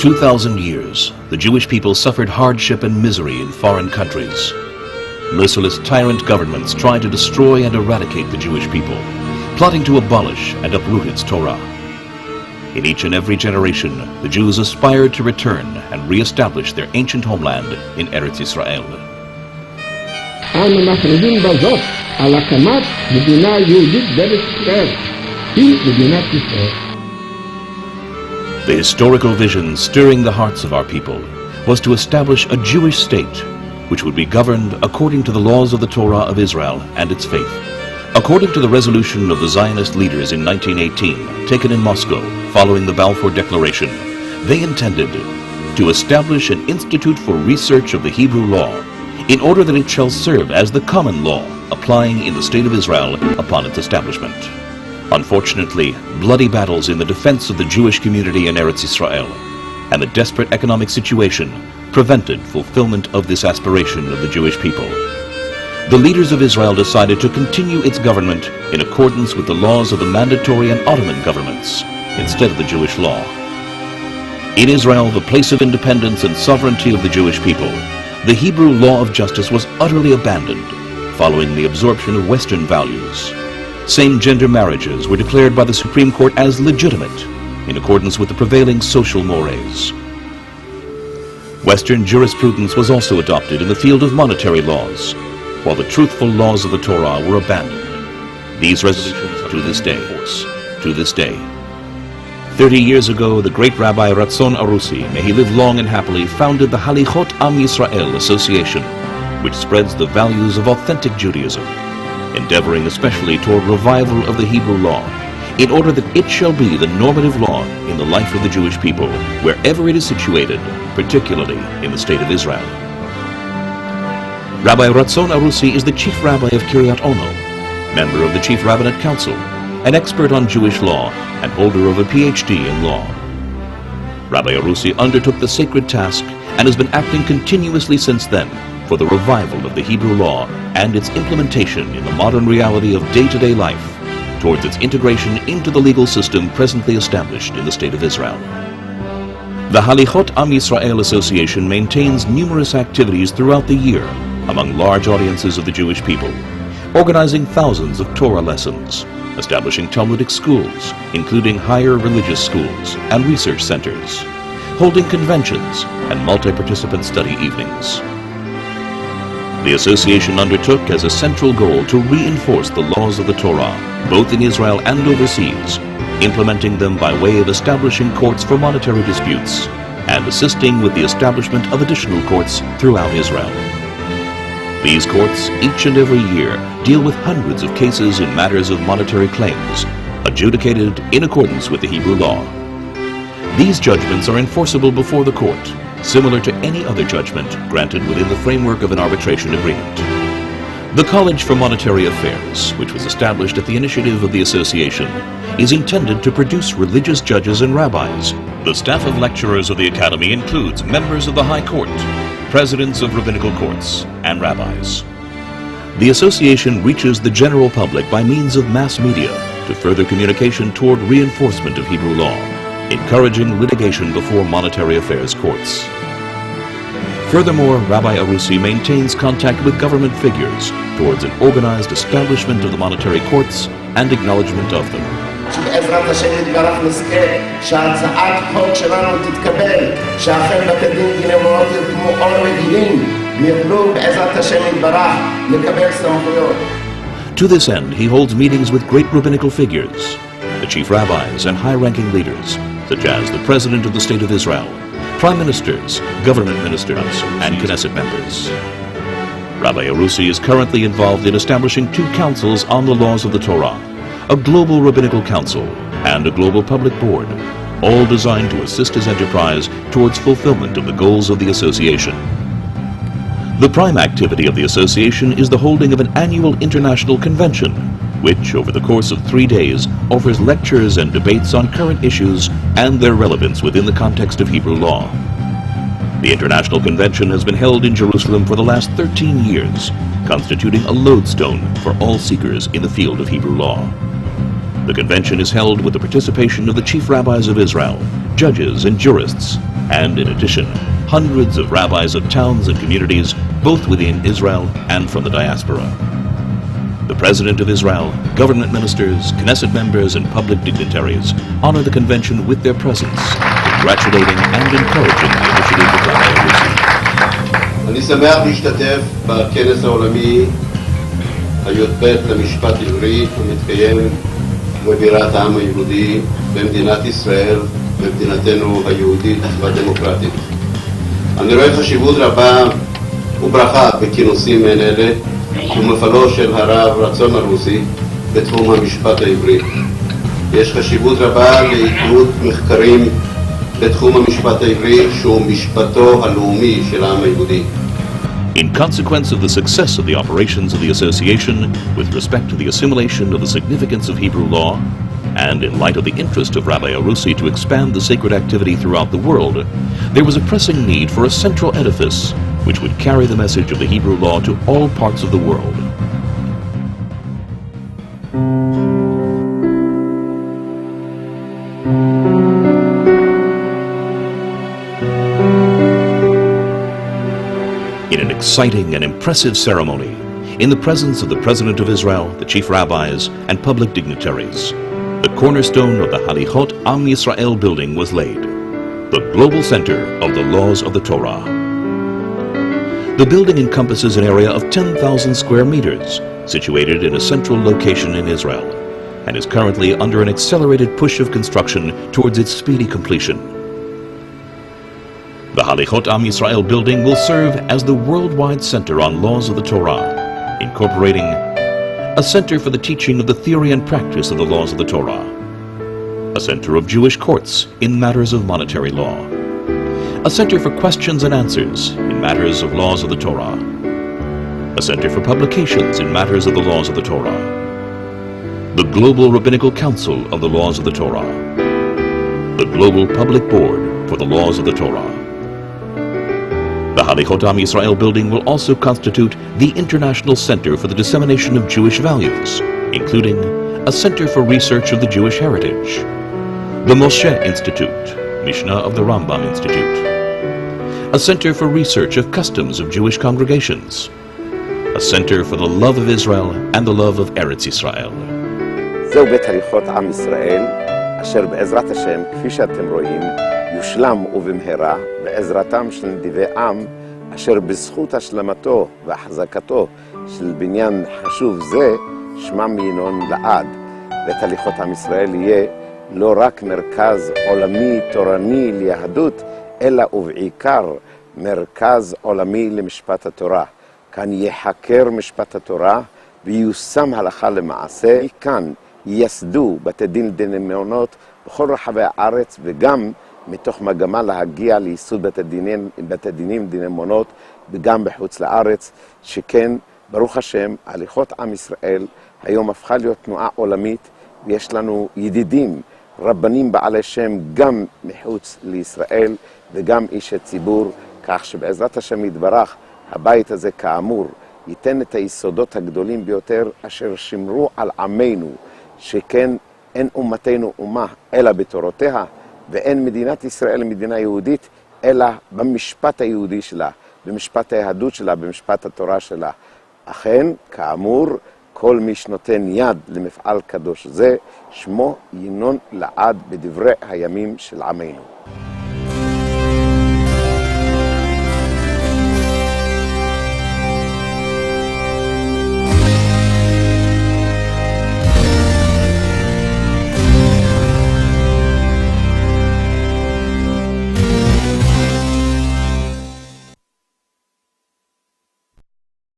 2,000 years, the Jewish people suffered hardship and misery in foreign countries. Merciless tyrant governments tried to destroy and eradicate the Jewish people, plotting to abolish and uproot its Torah. In each and every generation, the Jews aspired to return and re-establish their ancient homeland in Eretz Israel. אנו מכריזים בזאת על הקמת מדינה יהודית בארץ ישראל, היא מדינת ישראל. The historical vision stirring the hearts of our people was to establish a Jewish state which would be governed according to the laws of the Torah of Israel and its faith. According to the resolution of the Zionist leaders in 1918, taken in Moscow following the Balfour Declaration, they intended to establish an institute for research of the Hebrew law in order that it shall serve as the common law applying in the State of Israel upon its establishment. Unfortunately, bloody battles in the defense of the Jewish community in Eretz Israel and the desperate economic situation prevented fulfillment of this aspiration of the Jewish people. The leaders of Israel decided to continue its government in accordance with the laws of the mandatory and Ottoman governments instead of the Jewish law. In Israel, the place of independence and sovereignty of the Jewish people, the Hebrew law of justice was utterly abandoned following the absorption of Western values. Same-gender marriages were declared by the Supreme Court as legitimate in accordance with the prevailing social mores. Western jurisprudence was also adopted in the field of monetary laws, while the truthful laws of the Torah were abandoned. These resolutions are to this day. 30 years ago, the great Rabbi Ratzon Arusi, may he live long and happily, founded the להליכות Israel Association, which spreads the values of authentic Judaism, endeavoring especially toward revival of the Hebrew law, in order that it shall be the normative law in the life of the Jewish people, wherever it is situated, particularly in the State of Israel. Rabbi Ratzon Arusi is the Chief Rabbi of Kiryat Ono, member of the Chief Rabbinate Council, an expert on Jewish law, and holder of a PhD in law. Rabbi Arusi undertook the sacred task and has been acting continuously since then for the revival of the Hebrew law and its implementation in the modern reality of day-to-day life towards its integration into the legal system presently established in the State of Israel. The להליכות Israel Association maintains numerous activities throughout the year among large audiences of the Jewish people, organizing thousands of Torah lessons, establishing Talmudic schools, including higher religious schools and research centers, holding conventions and multi-participant study evenings. The association undertook as a central goal to reinforce the laws of the Torah, both in Israel and overseas, implementing them by way of establishing courts for monetary disputes and assisting with the establishment of additional courts throughout Israel. These courts, each and every year, deal with hundreds of cases in matters of monetary claims, adjudicated in accordance with the Hebrew law. These judgments are enforceable before the court, similar to any other judgment granted within the framework of an arbitration agreement. The College for Monetary Affairs, which was established at the initiative of the association, is intended to produce religious judges and rabbis. The staff of lecturers of the academy includes members of the High Court, presidents of rabbinical courts, and rabbis. The association reaches the general public by means of mass media to further communication toward reinforcement of Hebrew law, encouraging litigation before monetary affairs courts. Furthermore, Rabbi Arusi maintains contact with government figures towards an organized establishment of the monetary courts and acknowledgement of them. שבעזרת השם יתברך נזכה שהצעת חוק שלנו תתקבל, שאכן בתי דין גנבות כמו אור רגילים ויוכלו בעזרת השם יתברך לקבל סמכויות. To this end, he holds meetings with great rabbinical figures, the chief rabbis and high-ranking leaders, such as the President of the State of Israel, Prime Ministers, Government Ministers, and Knesset members. Rabbi Arusi is currently involved in establishing two councils on the laws of the Torah, a global rabbinical council, and a global public board, all designed to assist his enterprise towards fulfillment of the goals of the association. The prime activity of the association is the holding of an annual international convention, which, over the course of 3 days, offers lectures and debates on current issues and their relevance within the context of Hebrew law. The International Convention has been held in Jerusalem for the last 13 years, constituting a lodestone for all seekers in the field of Hebrew law. The convention is held with the participation of the chief rabbis of Israel, judges and jurists, and in addition, hundreds of rabbis of towns and communities, both within Israel and from the diaspora. The President of Israel, government ministers, Knesset members, and public dignitaries honor the convention with their presence, congratulating and encouraging the initiative of Rabbi Arussi. אני שמח להשתתף בכנס העולמי הי"ב למשפט עברי המתקיים בבירת העם היהודי במדינת ישראל, במדינתנו היהודית והדמוקרטית. אני רואה חשיבות רבה וברכה בכינוסים מעין אלה ומפעלו של הרב רצון ערוסי בתחום המשפט העברי. יש חשיבות רבה להתקדמות מחקרים בתחום המשפט העברי שהוא משפטו הלאומי של העם היהודי. In consequence of the success of the operations of the association with respect to the assimilation of the significance of Hebrew law, and in light of the interest of Rabbi Arussi to expand the sacred activity throughout the world, there was a pressing need for a central edifice which would carry the message of the Hebrew law to all parts of the world. In an exciting and impressive ceremony, in the presence of the President of Israel, the chief rabbis, and public dignitaries, the cornerstone of the Halichot Am Yisrael building was laid, the global center of the laws of the Torah. The building encompasses an area of 10,000 square meters, situated in a central location in Israel, and is currently under an accelerated push of construction towards its speedy completion. The Halichot Am Yisrael building will serve as the worldwide center on laws of the Torah, incorporating a center for the teaching of the theory and practice of the laws of the Torah, a center of Jewish courts in matters of monetary law, a center for questions and answers in matters of laws of the Torah, a center for publications in matters of the laws of the Torah, the Global Rabbinical Council of the Laws of the Torah, the Global Public Board for the Laws of the Torah. The Halichot Am Yisrael building will also constitute the International Center for the Dissemination of Jewish Values, including a Center for Research of the Jewish Heritage, the Moshe Institute, Mishnah of the Rambam Institute, a Center for Research of Customs of Jewish Congregations, a Center for the Love of Israel and the Love of Eretz Israel. זהו בית הליכות עם ישראל, אשר בעזרת השם, כפי שאתם רואים, יושלם ובמהרה בעזרתם של נדיבי עם, אשר בזכות השלמתו והחזקתו של בניין חשוב זה, שמם ינון לעד. בית הליכות עם ישראל יהיה לא רק מרכז עולמי תורני ליהדות, אלא ובעיקר מרכז עולמי למשפט התורה. כאן יחקר משפט התורה ויושם הלכה למעשה. מכאן ייסדו בתי דין דיני מעונות בכל רחבי הארץ, וגם מתוך מגמה להגיע לייסוד בתי דינים דיני מעונות וגם בחוץ לארץ, שכן ברוך השם הליכות עם ישראל היום הפכה להיות תנועה עולמית, ויש לנו ידידים רבנים בעלי שם גם מחוץ לישראל וגם אישי ציבור, כך שבעזרת השם יתברך הבית הזה כאמור ייתן את היסודות הגדולים ביותר אשר שמרו על עמנו, שכן אין אומתנו אומה אלא בתורותיה, ואין מדינת ישראל מדינה יהודית אלא במשפט היהודי שלה, במשפט היהדות שלה, במשפט התורה שלה. אכן, כאמור, כל מי שנותן יד למפעל קדוש זה, שמו ינון לעד בדברי הימים של עמנו.